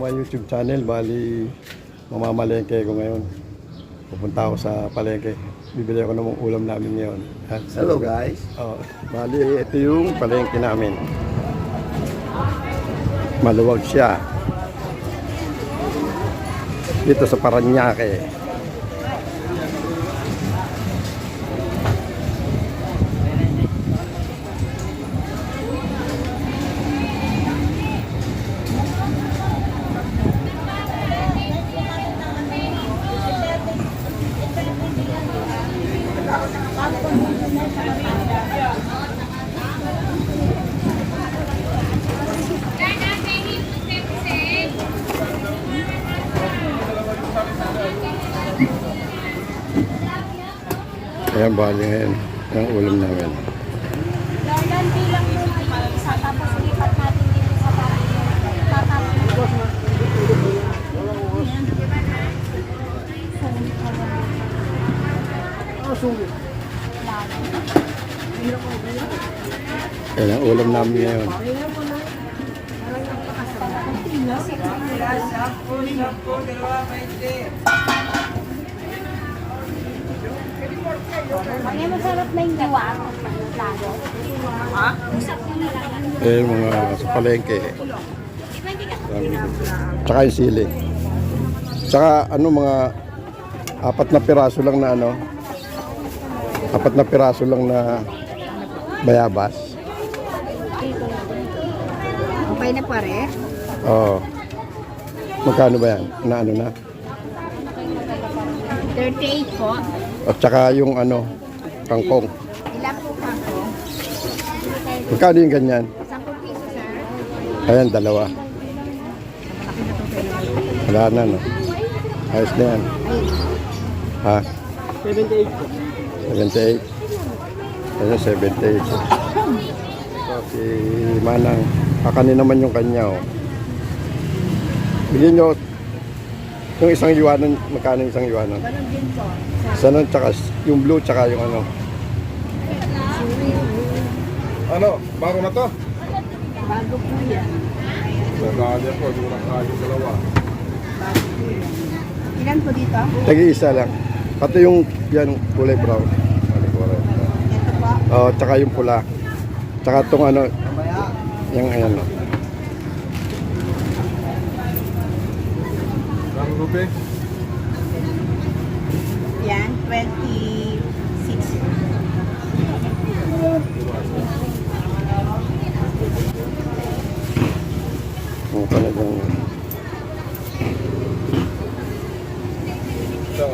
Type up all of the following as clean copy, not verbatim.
my YouTube channel. Bali, mamamalengke ko ngayon. Pupunta ako sa palengke. Bibili ako ng ulam namin ngayon. Hello guys. Bali, ito yung palengke namin. Maluwag siya. Dito sa Paranaque. Ayan, bali ngayon ang ulam namin. Lordan, bilang mo ngayon isa, tapos lipat natin dito sa bahay. Tatapos mo. Ayan ang ulam namin ngayon. Ang masarap na yung gawa. Ha? Ayan mga sa palengke. Tsaka yung sili. Tsaka ano mga apat na piraso lang na bayabas. Okay na pare? Oo. Magkano ba yan? Na ano na? 38 po. At saka yung kangkong. Ilan po pa po? Magkano yung ganyan? 10 piso sir. Ayan, dalawa. Wala na, no? Ayos na yan. Ha? 78 po. 78. Ayan, 78. So, si Manang, kakanin naman yung kanya, oh. Bigyan nyo yung isang yuwanan, magkano yung isang yuwanan? Sana, tsaka yung blue, tsaka yung Bago na to? Bago po yan. Nagkakali po, hindi ko nakakali yung dalawa. Bago po yan. Ilan po dito? tagi-isa lang. Pati yung yan, kulay brown. Ito po. Oh, tsaka yung pula. Tsaka itong yung ayan, no? Ang rupi? Yan, 26. Yung talagang Ito.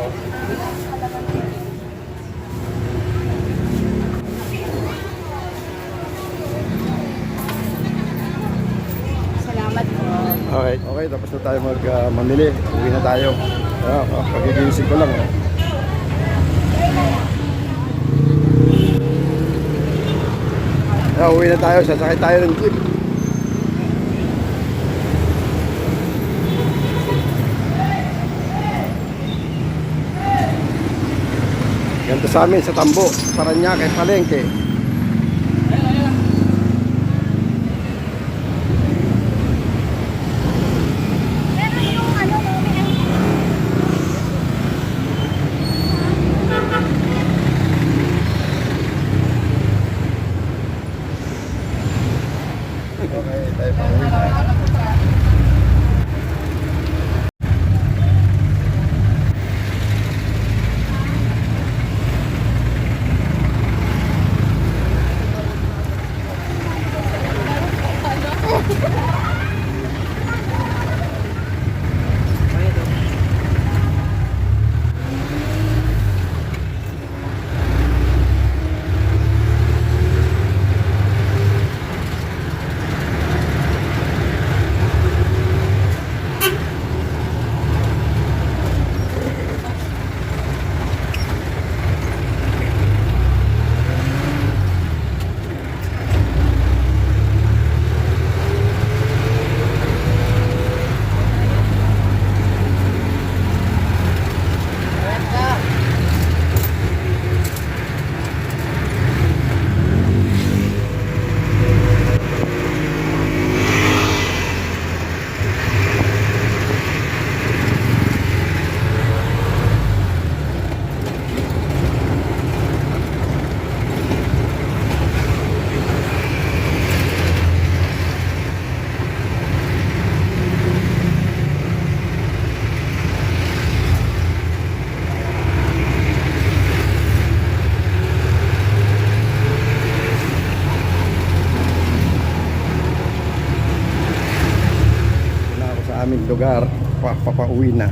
Salamat po. okay. Okay, tapos na tayo mamili. Uwi na tayo. Pagigising ko lang. Uwi na tayo. Sasakay tayo ng jeep. Ganito sa amin sa Tambo, Paranaque, Palengke. Pero yung Okay, tayo pa uwi na. aming lugar. Papauwi na.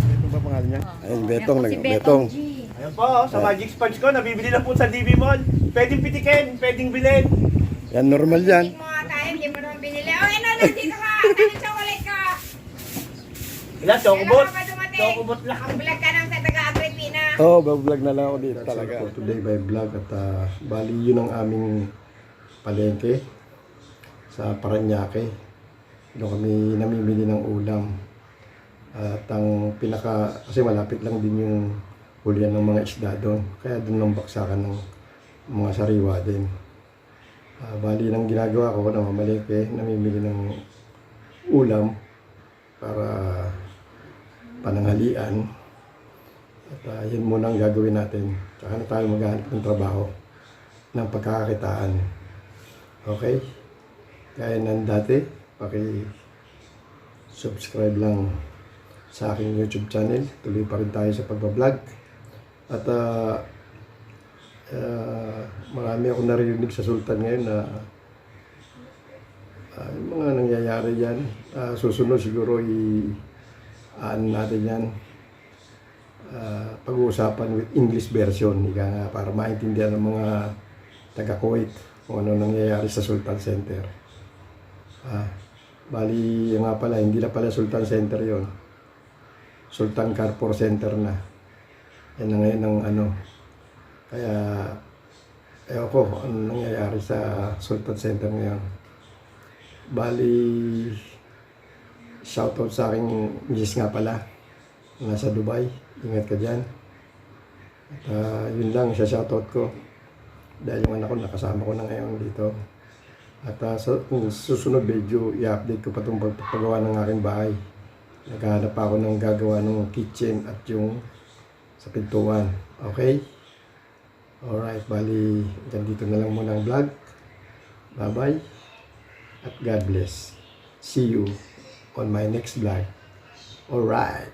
Betong ba pangalan niya? Ayun, Betong. Betong. Ayan po, sa Magic Sponge ko, nabibili na po sa DB Mall. Pwedeng pitikin, pwedeng bilhin. Yan, normal yan. Hindi mo nga tayo, hindi mo naman binili. Oh, ano, nandito ka! Ano chocolate ka? Ilan, Chocobot? Kailan ka ba dumating? Chocobot lang. Mag-vlog ka ng sa taga-Agripina. Oo, vlog na lang ako dito talaga. Today by vlog at bali yun ang aming palengke sa Paranaque. Doon kami namimili ng ulam. At ang pinaka, kasi malapit lang din yung hulihan ng mga isda doon. Kaya doon lang baksakan ng mga sariwa din. Bali nang ginagawa ko ng mamalengke, namimili ng ulam para pananghalian. At yun muna ang gagawin natin. Tsaka na tayo maghanap ng trabaho ng pagkakakitaan. Okay? Kaya nang dati, paki-subscribe lang sa aking YouTube channel. Tuloy pa rin tayo sa pagbablog. At marami akong naririnig sa Sultan ngayon na yung mga nangyayari dyan. Susunod siguro natin yan. Pag-uusapan with English version ika nga, para maintindihan ng mga taga-Kuwait kung ano nangyayari sa Sultan Center. Bali nga pala, hindi na pala Sultan Center yon, Sultan Carrefour Center na. Yan na ngayon ang ano. Kaya ewan ko ano nangyayari sa Sultan Center ngayon. Bali shoutout sa aking misis nga pala, nasa Dubai. Ingat ka dyan. At yun lang, shoutout ko. Dahil yung anak ko, nakasama ko na ngayon dito. At sa susunod video, i-update ko pa itong pagpagawa ng aking bahay. Naghahanap pa ako ng gagawa ng kitchen at yung sa pintuan. Okay? Alright, bali, dito na lang muna ang vlog. Bye-bye. At God bless. See you on my next vlog. Alright.